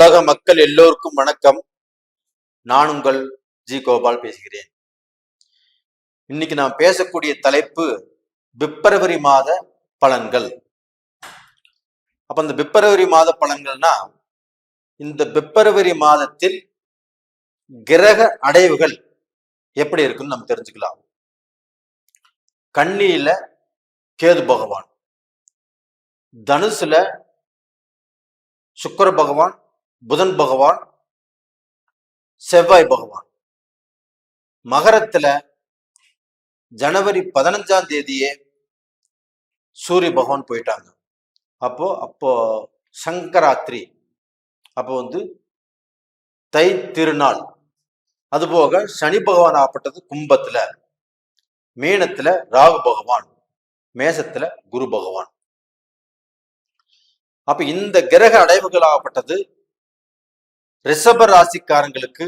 உலக மக்கள் எல்லோருக்கும் வணக்கம். நான் உங்கள் ஜி கோபால் பேசுகிறேன். இன்னைக்கு நான் பேசக்கூடிய தலைப்பு பிப்ரவரி மாத பலன்கள். அப்ப இந்த பிப்ரவரி மாத பலன்கள்னா, இந்த பிப்ரவரி மாதத்தில் கிரக அடைவுகள் எப்படி இருக்குன்னு நம்ம தெரிஞ்சுக்கலாம். கன்னியில கேது பகவான், தனுசுல சுக்கிர பகவான், புதன் பகவான், செவ்வாய் பகவான், மகரத்துல ஜனவரி 15ஆம் தேதியே சூரிய பகவான் போயிட்டாங்க. அப்போ சங்கராத்திரி, அப்போ தை திருநாள். அதுபோக சனி பகவான் ஆப்பட்டது கும்பத்துல, மீனத்துல ராகு பகவான், மேசத்துல குரு பகவான். அப்ப இந்த கிரக அடைவுகள் ஆகப்பட்டது ரிஷப ராசிக்காரங்களுக்கு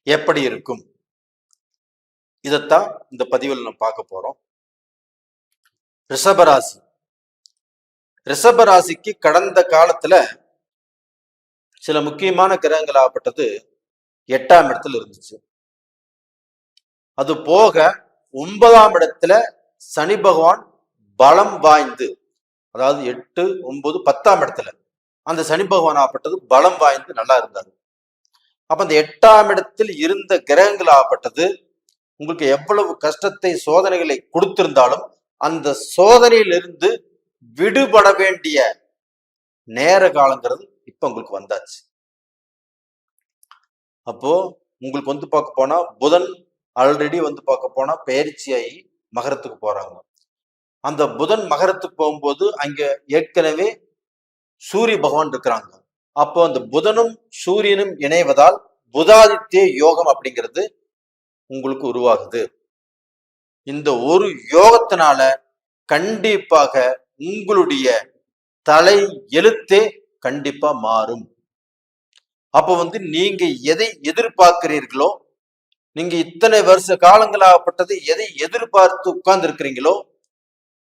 எப்படி இருக்கும், இதைத்தான் இந்த பதிவில் நம்ம பார்க்க போறோம். ரிஷபராசி, ரிஷபராசிக்கு கடந்த காலத்துல சில முக்கியமான கிரகங்கள் ஆகப்பட்டது 8ஆம் இடத்துல இருந்துச்சு. அது போக 9ஆம் இடத்துல சனி பகவான் பலம் வாய்ந்து, அதாவது 8, 9, 10ஆம் இடத்துல அந்த சனி பகவான் ஆகப்பட்டது பலம் வாய்ந்து நல்லா இருந்தாரு. அப்ப அந்த 8ஆம் இடத்தில் இருந்த கிரகங்கள் ஆகப்பட்டது உங்களுக்கு எவ்வளவு கஷ்டத்தை சோதனைகளை கொடுத்திருந்தாலும் அந்த சோதனையிலிருந்து விடுபட வேண்டிய நேர காலங்கிறது இப்ப உங்களுக்கு வந்தாச்சு. அப்போ உங்களுக்கு பார்க்க போனா புதன் ஆல்ரெடி பார்க்க போனா பயிற்சியாகி மகரத்துக்கு போறாங்க. அந்த புதன் மகரத்துக்கு போகும்போது அங்க ஏற்கனவே சூரிய பகவான் இருக்கிறாங்க. அப்போ அந்த புதனும் சூரியனும் இணைவதால் புதாதித்ய யோகம் அப்படிங்கிறது உங்களுக்கு உருவாகுது. இந்த ஒரு யோகத்தினால கண்டிப்பாக உங்களுடைய தலை எழுத்தே கண்டிப்பா மாறும். அப்போ நீங்க எதை எதிர்பார்க்கிறீர்களோ, நீங்க இத்தனை வருஷ காலங்களாகப்பட்டது எதை எதிர்பார்த்து உட்கார்ந்து இருக்கிறீங்களோ,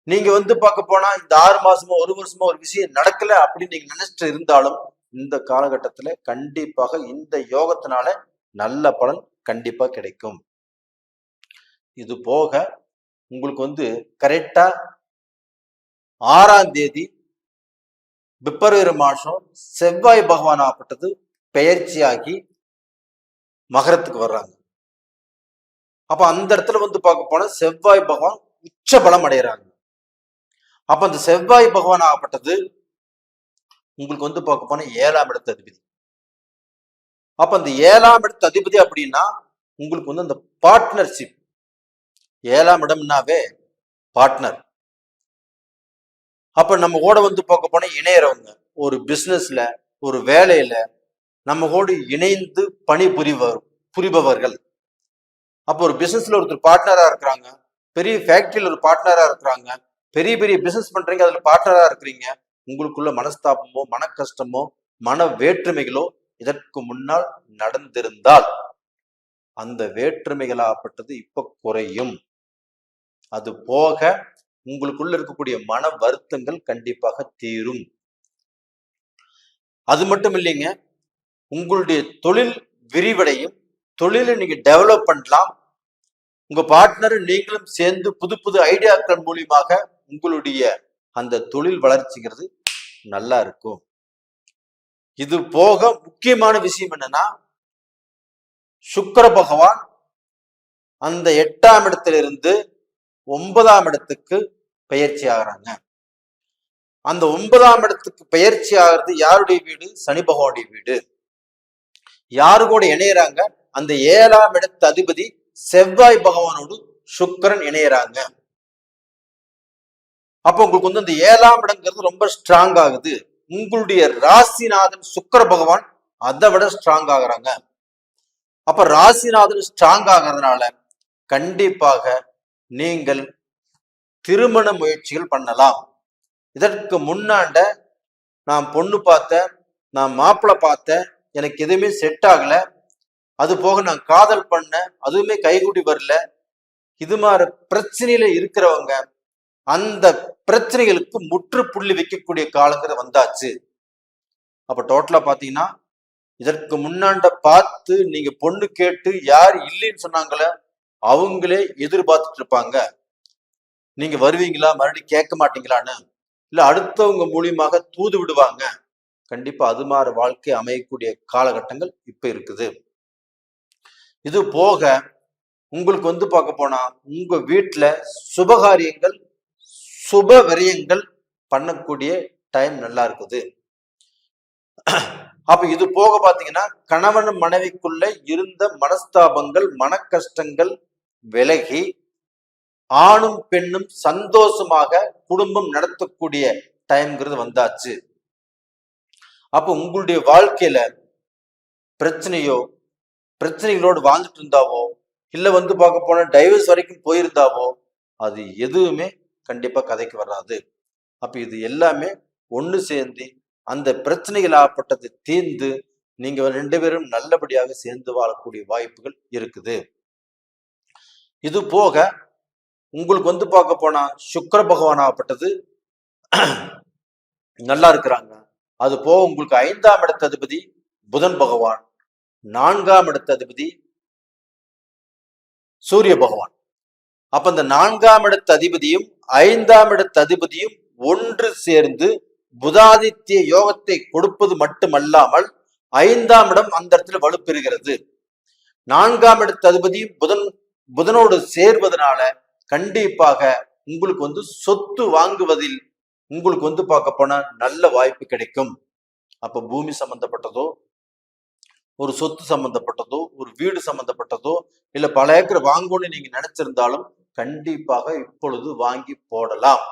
நீங்க பார்க்க போனா இந்த 6 மாசமோ 1 வருஷமோ ஒரு விஷயம் நடக்கல அப்படின்னு நீங்க நினைச்சிட்டு இருந்தாலும் இந்த காலகட்டத்துல கண்டிப்பாக இந்த யோகத்தினால நல்ல பலன் கண்டிப்பா கிடைக்கும். இது போக உங்களுக்கு கரெக்டா 6ஆம் தேதி பிப்ரவரி மாசம் செவ்வாய் பகவான் ஆகப்பட்டது பெயர்ச்சியாகி மகரத்துக்கு வர்றாங்க. அப்ப அந்த இடத்துல பார்க்க போனா செவ்வாய் பகவான் உச்ச பலம் அடைகிறாங்க. அப்ப அந்த செவ்வாய் பகவான் ஆகப்பட்டது உங்களுக்கு பார்க்க போனா 7ஆம் இடத்து அதிபதி. அப்ப அந்த 7ஆம் இடத்து அதிபதி அப்படின்னா உங்களுக்கு அந்த பார்ட்னர்ஷிப், 7ஆம் இடம்னாவே பார்ட்னர். அப்ப நம்ம கூட பார்க்க போனா இணையறவங்க, ஒரு பிசினஸ்ல ஒரு வேலையில நம்ம கூட இணைந்து பணி புரிபவர்கள். அப்போ ஒரு பிசினஸ்ல ஒருத்தர் பார்ட்னரா இருக்கிறாங்க, பெரிய ஃபேக்டரியில ஒரு பார்ட்னரா இருக்கிறாங்க, பெரிய பெரிய பிசினஸ் பண்றீங்க, அதுல பார்ட்னரா இருக்கிறீங்க. உங்களுக்குள்ள மனஸ்தாபமோ மன கஷ்டமோ மன வேற்றுமைகளோ இதற்கு முன்னால் நடந்திருந்தால் அந்த வேற்றுமைகளாகப்பட்டது இப்ப குறையும். அது போக உங்களுக்குள்ள இருக்கக்கூடிய மன வருத்தங்கள் கண்டிப்பாக தீரும். அது மட்டும் இல்லைங்க, உங்களுடைய தொழில் விரிவடையும், தொழிலை நீங்க டெவலப் பண்ணலாம். உங்க பார்ட்னர் நீங்களும் சேர்ந்து புது புது ஐடியாக்கள் மூலியமாக உங்களுடைய அந்த தொழில் வளர்ச்சிங்கிறது நல்லா இருக்கும். இது போக முக்கியமான விஷயம் என்னன்னா, சுக்கிர பகவான் அந்த 8ஆம் இடத்திலிருந்து 9ஆம் இடத்துக்கு பெயர்ச்சி ஆகிறாங்க. அந்த 9ஆம் இடத்துக்கு பெயர்ச்சி ஆகிறது யாருடைய வீடு? சனி பகவானுடைய வீடு. யாரு கூட இணையறாங்க? அந்த 7ஆம் இடத்து அதிபதி செவ்வாய் பகவானோடு சுக்கிரன் இணையறாங்க. அப்ப உங்களுக்கு அந்த 7ஆம் இடங்கிறது ரொம்ப ஸ்ட்ராங் ஆகுது. உங்களுடைய ராசிநாதன் சுக்கிர பகவான் அதை விட ஸ்ட்ராங் ஆகுறாங்க. அப்ப ராசிநாதன் ஸ்ட்ராங் ஆகிறதுனால கண்டிப்பாக நீங்கள் திருமண முயற்சிகள் பண்ணலாம். இதற்கு முன்னாண்ட நான் பொண்ணு பார்த்தேன், நான் மாப்பிள்ளை பார்த்தேன், எனக்கு எதுவுமே செட் ஆகல, அது போக நான் காதல் பண்ணேன், அதுவுமே கைகூடி வரல, இது மாதிரி பிரச்சனையில இருக்கிறவங்க அந்த பிரச்சனைகளுக்கு முற்றுப்புள்ளி வைக்கக்கூடிய காலங்கிறது வந்தாச்சு. அப்ப டோட்டலா பாத்தீங்கன்னா இதற்கு முன்னாண்ட பார்த்து நீங்க பொண்ணு கேட்டு யார் இல்லைன்னு சொன்னாங்களே அவங்களே எதிர்பார்த்துட்டு இருப்பாங்க. நீங்க வருவீங்களா, மறுபடியும் கேட்க மாட்டீங்களான்னு, இல்ல அடுத்தவங்க மூலியமாக தூது விடுவாங்க. கண்டிப்பா அது மாதிரி வாழ்க்கை அமையக்கூடிய காலகட்டங்கள் இப்ப இருக்குது. இது போக உங்களுக்கு வந்து பார்க்க போனா உங்க வீட்டுல சுபகாரியங்கள் சுப விரயங்கள் பண்ணக்கூடிய டைம் நல்லா இருக்குது. அப்ப இது போக பாத்தீங்கன்னா கணவன் மனைவிக்குள்ள இருந்த மனஸ்தாபங்கள் மன கஷ்டங்கள் விலகி ஆணும் பெண்ணும் சந்தோஷமாக குடும்பம் நடத்தக்கூடிய டைம்ங்கிறது வந்தாச்சு. அப்ப உங்களுடைய வாழ்க்கையில பிரச்சனைகளோடு வாழ்ந்துட்டு இருந்தாவோ இல்ல வந்து பார்க்க போன டைவர்ஸ் வரைக்கும் போயிருந்தாவோ அது எதுவுமே கண்டிப்பா கதைக்கு வராது. அப்ப இது எல்லாமே ஒண்ணு சேர்ந்து அந்த பிரச்சனைகள் ஆகப்பட்டது தீர்ந்து நீங்க 2 பேரும் நல்லபடியாக சேர்ந்து வாழக்கூடிய வாய்ப்புகள் இருக்குது. இது போக உங்களுக்கு வந்து பார்க்க போனா சுக்கிர பகவான் ஆகப்பட்டது நல்லா இருக்கிறாங்க. அது போக உங்களுக்கு 5ஆம் இடத்த அதிபதி புதன் பகவான், 4ஆம் இடத்த அதிபதி சூரிய பகவான். அப்ப இந்த 4ஆம் இடத்த அதிபதியும் 5ஆம் இடத்த அதிபதியும் ஒன்று சேர்ந்து புதாதித்ய யோகத்தை கொடுப்பது மட்டுமல்லாமல் 5ஆம் இடம் அந்த இடத்துல வலுப்பெறுகிறது. 4ஆம் இடத்த அதிபதியும் புதனோடு சேர்வதனால கண்டிப்பாக உங்களுக்கு வந்து சொத்து வாங்குவதில் உங்களுக்கு வந்து பார்க்க போனா நல்ல வாய்ப்பு கிடைக்கும். அப்ப பூமி சம்பந்தப்பட்டதோ ஒரு சொத்து சம்பந்தப்பட்டதோ ஒரு வீடு சம்பந்தப்பட்டதோ இல்ல பல ஏக்கர் வாங்கணும்னு நீங்க நினைச்சிருந்தாலும் கண்டிப்பாக இப்பொழுது வாங்கி போடலாம்.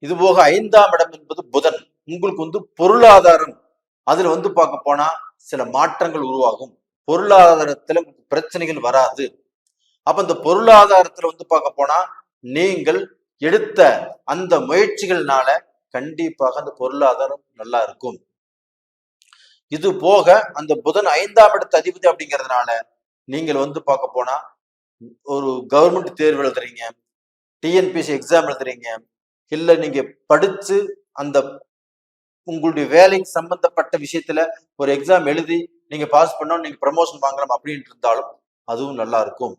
இது போக 5ஆம் இடம் என்பது புதன், உங்களுக்கு வந்து பொருளாதாரம் அதுல வந்து பார்க்க போனா சில மாற்றங்கள் உருவாகும். பொருளாதாரத்துல பிரச்சனைகள் வராது. அப்ப இந்த பொருளாதாரத்துல வந்து பார்க்க போனா நீங்கள் எடுத்த அந்த முயற்சிகள்னால கண்டிப்பாக அந்த பொருளாதாரம் நல்லா இருக்கும். இது போக அந்த புதன் 5ஆம் இடத்து அதிபதி அப்படிங்கிறதுனால நீங்கள் வந்து பார்க்க போனா ஒரு கவர்மெண்ட் தேர்வு எழுதுறீங்க, டிஎன்பிஎஸ்சி எக்ஸாம் எழுதுறீங்க, இல்ல நீங்க படிச்சு அந்த உங்களுடைய வேலைக்கு சம்பந்தப்பட்ட விஷயத்துல ஒரு எக்ஸாம் எழுதி நீங்க பாஸ் பண்ணோம் நீங்க ப்ரமோஷன் வாங்கலாம் அப்படின்னு இருந்தாலும் அதுவும் நல்லா இருக்கும்.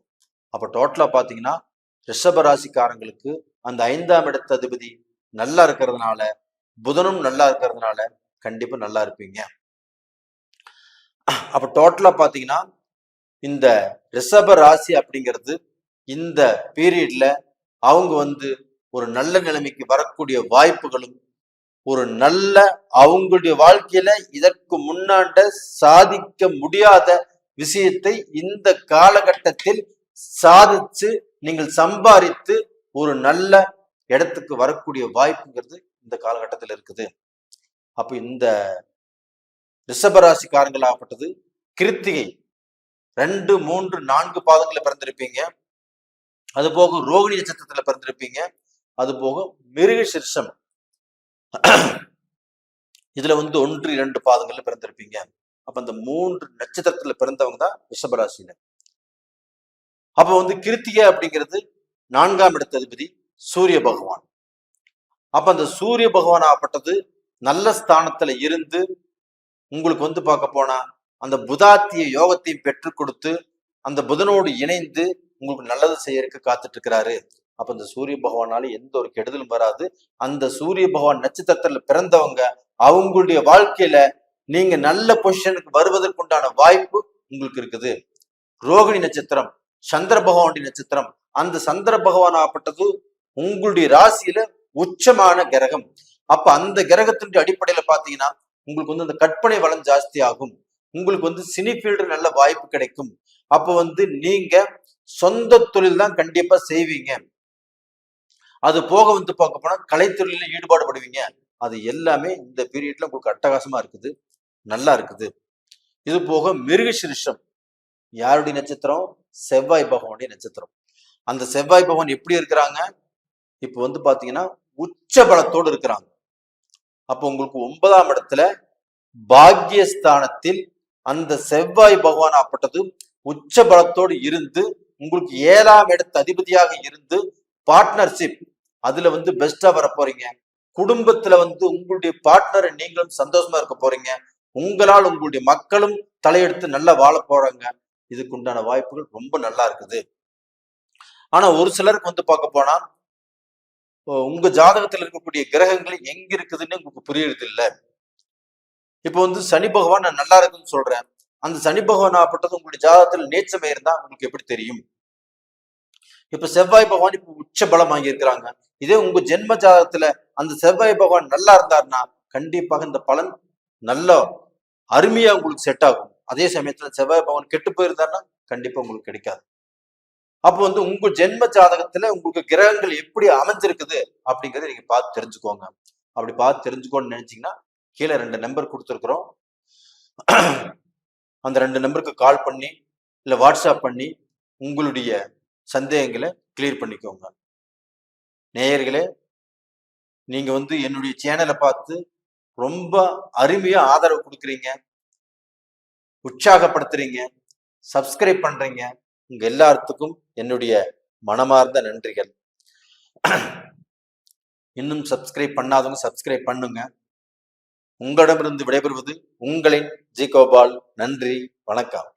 அப்ப டோட்டலா பாத்தீங்கன்னா ரிஷப ராசிக்காரங்களுக்கு அந்த 5ஆம் இடத்து அதிபதி நல்லா இருக்கிறதுனால புதனும் நல்லா இருக்கிறதுனால கண்டிப்பா நல்லா இருப்பீங்க. அப்ப டோட்டலா பாத்தீங்கன்னா இந்த ரிஷப ராசி அப்படிங்கிறது இந்த பீரியட்ல அவங்க வந்து ஒரு நல்ல நிலைமைக்கு வரக்கூடிய வாய்ப்புகளும் ஒரு நல்ல அவங்களுடைய வாழ்க்கையில இதற்கு முன்னாண்ட சாதிக்க முடியாத விஷயத்தை இந்த காலகட்டத்தில் சாதிச்சு நீங்கள் சம்பாதித்து ஒரு நல்ல இடத்துக்கு வரக்கூடிய வாய்ப்புங்கிறது இந்த காலகட்டத்தில் இருக்குது. அப்ப இந்த ரிஷபராசிக்காரங்கள் ஆகப்பட்டது கிருத்திகை 2, 3, 4 பாதங்களை பிறந்திருப்பீங்க. அது போக ரோகிணி நட்சத்திரத்துல பிறந்திருப்பீங்க. அது போக மிருகசீரிஷம் இதுல வந்து 1, 2 பாதங்கள்ல பிறந்திருப்பீங்க. அப்ப அந்த 3 நட்சத்திரத்துல பிறந்தவங்க தான் ரிஷபராசியில. அப்ப வந்து கிருத்திகை அப்படிங்கிறது 4ஆம் இடத்து அதிபதி சூரிய பகவான். அப்ப அந்த சூரிய பகவான் ஆகப்பட்டது நல்ல ஸ்தானத்துல இருந்து உங்களுக்கு வந்து பார்க்க போனா அந்த புதாத்திய யோகத்தையும் பெற்றுக் கொடுத்து அந்த புதனோடு இணைந்து உங்களுக்கு நல்லது செய்யறதுக்கு காத்துட்டு இருக்கிறாரு. அப்ப இந்த சூரிய பகவானால எந்த ஒரு கெடுதலும் வராது. அந்த சூரிய பகவான் நட்சத்திரத்துல பிறந்தவங்க அவங்களுடைய வாழ்க்கையில நீங்க நல்ல பொசிஷனுக்கு வருவதற்குண்டான வாய்ப்பு உங்களுக்கு இருக்குது. ரோகிணி நட்சத்திரம் சந்திர பகவானுடைய நட்சத்திரம். அந்த சந்திர பகவான் ஆகப்பட்டது உங்களுடைய ராசியில உச்சமான கிரகம். அப்ப அந்த கிரகத்தினுடைய அடிப்படையில பாத்தீங்கன்னா உங்களுக்கு வந்து அந்த கற்பனை வளம் ஜாஸ்தி ஆகும். உங்களுக்கு வந்து சினி ஃபீல்டு நல்ல வாய்ப்பு கிடைக்கும். அப்ப வந்து நீங்க சொந்த தொழில் தான் கண்டிப்பா செய்வீங்க. அது போக வந்து பார்க்க போனா கலைத்தொழில ஈடுபாடு படுவீங்க. அது எல்லாமே இந்த பீரியட்ல உங்களுக்கு அட்டகாசமா இருக்குது, நல்லா இருக்குது. இது போக மிருகசீரிஷம் யாருடைய நட்சத்திரம்? செவ்வாய் பகவானுடைய நட்சத்திரம். அந்த செவ்வாய் பகவான் எப்படி இருக்கிறாங்க? இப்ப வந்து பாத்தீங்கன்னா உச்ச பலத்தோடு இருக்கிறாங்க. அப்ப உங்களுக்கு 9ஆம் இடத்துல பாக்யஸ்தானத்தில் அந்த செவ்வாய் பகவான் ஆப்பட்டது உச்ச பலத்தோடு இருந்து உங்களுக்கு 7ஆம் இடத்து அதிபதியாக இருந்து பார்ட்னர்ஷிப் அதுல வந்து பெஸ்டா வர போறீங்க. குடும்பத்துல வந்து உங்களுடைய பார்ட்னர் நீங்களும் சந்தோஷமா இருக்க போறீங்க. உங்களால் உங்களுடைய மக்களும் தலையெடுத்து நல்லா வாழ போறாங்க. இதுக்குண்டான வாய்ப்புகள் ரொம்ப நல்லா இருக்குது. ஆனா ஒரு சிலருக்கு வந்து பார்க்க போனா உங்க ஜாதகத்தில் இருக்கக்கூடிய கிரகங்கள் எங்க இருக்குதுன்னு உங்களுக்கு புரியறது இல்ல. இப்ப வந்து சனி பகவான் நான் நல்லா இருக்குன்னு சொல்றேன். அந்த சனி பகவான் ஆப்பட்டது உங்களுடைய ஜாதகத்தில் நீச்சமே இருந்தா உங்களுக்கு எப்படி தெரியும்? இப்ப செவ்வாய் பகவான் இப்ப உச்ச பலம் வாங்கி இருக்கிறாங்க. இதே உங்க ஜென்ம ஜாதகத்துல அந்த செவ்வாய் பகவான் நல்லா இருந்தாருன்னா கண்டிப்பாக இந்த பலன் நல்ல அருமையா உங்களுக்கு செட் ஆகும். அதே சமயத்துல செவ்வாய் பகவான் கெட்டு போயிருந்தாருன்னா கண்டிப்பா உங்களுக்கு கிடைக்காது. அப்போ வந்து உங்க ஜென்ம ஜாதகத்துல உங்களுக்கு கிரகங்கள் எப்படி அமைஞ்சிருக்குது அப்படிங்கறத நீங்க பார்த்து தெரிஞ்சுக்கோங்க. அப்படி பார்த்து தெரிஞ்சுக்கோன்னு நினைச்சீங்கன்னா கீழே 2 நம்பர் கொடுத்துருக்குறோம். அந்த 2 நம்பருக்கு கால் பண்ணி இல்ல வாட்ஸ்அப் பண்ணி உங்களுடைய சந்தேகங்களை கிளியர் பண்ணிக்கோங்க. நேயர்களே, நீங்க வந்து என்னுடைய சேனலை பார்த்து ரொம்ப அருமையா ஆதரவு கொடுக்குறீங்க, உற்சாகப்படுத்துறீங்க, சப்ஸ்கிரைப் பண்றீங்க. உங்க எல்லாத்துக்கும் என்னுடைய மனமார்ந்த நன்றிகள். இன்னும் சப்ஸ்கிரைப் பண்ணாதவங்க சப்ஸ்கிரைப் பண்ணுங்க. உங்களிடமிருந்து விடைபெறுவது உங்களின் ஜி கோபால். நன்றி, வணக்கம்.